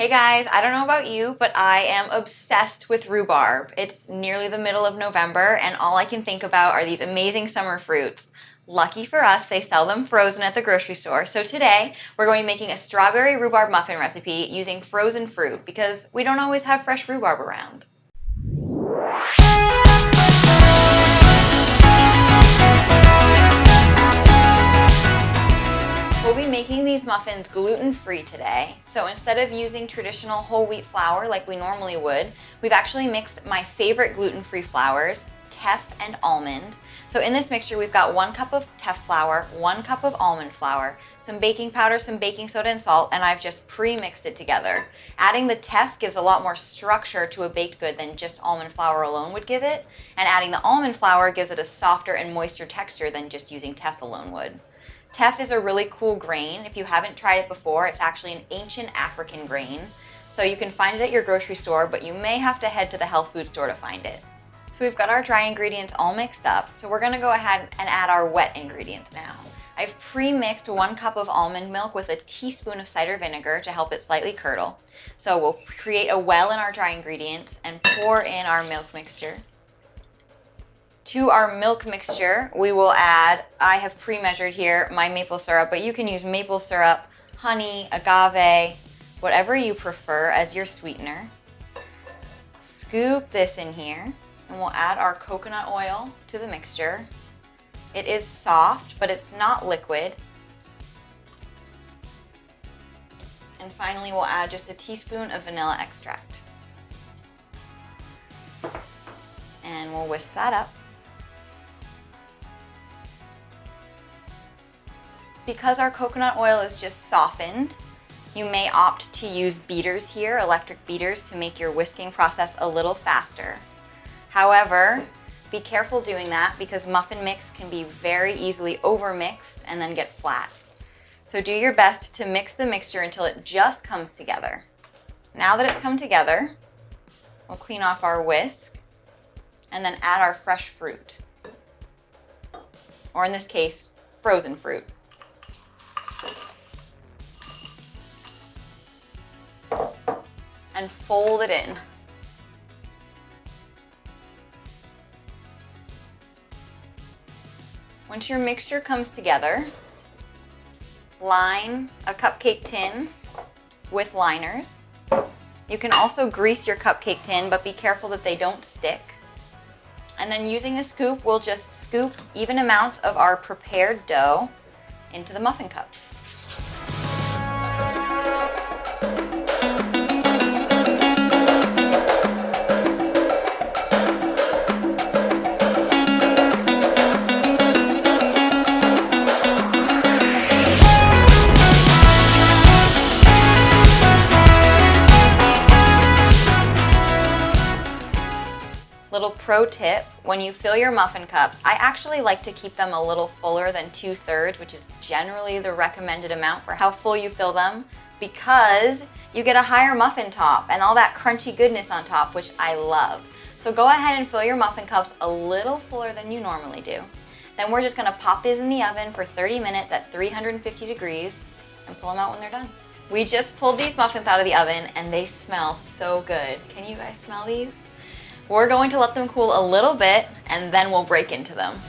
Hey guys, I don't know about you, but I am obsessed with rhubarb. It's nearly the middle of November, and all I can think about are these amazing summer fruits. Lucky for us, they sell them frozen at the grocery store. So today, we're going to be making a strawberry rhubarb muffin recipe using frozen fruit because we don't always have fresh rhubarb around. We'll be making these muffins gluten-free today. So instead of using traditional whole wheat flour like we normally would, we've actually mixed my favorite gluten-free flours, teff and almond. So in this mixture, we've got 1 cup of teff flour, 1 cup of almond flour, some baking powder, some baking soda and salt, and I've just pre-mixed it together. Adding the teff gives a lot more structure to a baked good than just almond flour alone would give it, and adding the almond flour gives it a softer and moister texture than just using teff alone would. Teff is a really cool grain. If you haven't tried it before, it's actually an ancient African grain. So you can find it at your grocery store, but you may have to head to the health food store to find it. So we've got our dry ingredients all mixed up. So we're gonna go ahead and add our wet ingredients now. I've pre-mixed 1 cup of almond milk with a teaspoon of cider vinegar to help it slightly curdle. So we'll create a well in our dry ingredients and pour in our milk mixture. To our milk mixture, we will add, I have pre-measured here, my maple syrup, but you can use maple syrup, honey, agave, whatever you prefer as your sweetener. Scoop this in here, and we'll add our coconut oil to the mixture. It is soft, but it's not liquid. And finally, we'll add just a teaspoon of vanilla extract. And we'll whisk that up. Because our coconut oil is just softened, you may opt to use beaters here, electric beaters, to make your whisking process a little faster. However, be careful doing that because muffin mix can be very easily overmixed and then get flat. So do your best to mix the mixture until it just comes together. Now that it's come together, we'll clean off our whisk and then add our fresh fruit. Or in this case, frozen fruit. And fold it in. Once your mixture comes together, line a cupcake tin with liners. You can also grease your cupcake tin, but be careful that they don't stick. And then using a scoop, we'll just scoop even amounts of our prepared dough into the muffin cups. Little pro tip, when you fill your muffin cups, I actually like to keep them a little fuller than 2/3, which is generally the recommended amount for how full you fill them, because you get a higher muffin top and all that crunchy goodness on top, which I love. So go ahead and fill your muffin cups a little fuller than you normally do. Then we're just gonna pop these in the oven for 30 minutes at 350 degrees and pull them out when they're done. We just pulled these muffins out of the oven and they smell so good. Can you guys smell these? We're going to let them cool a little bit and then we'll break into them.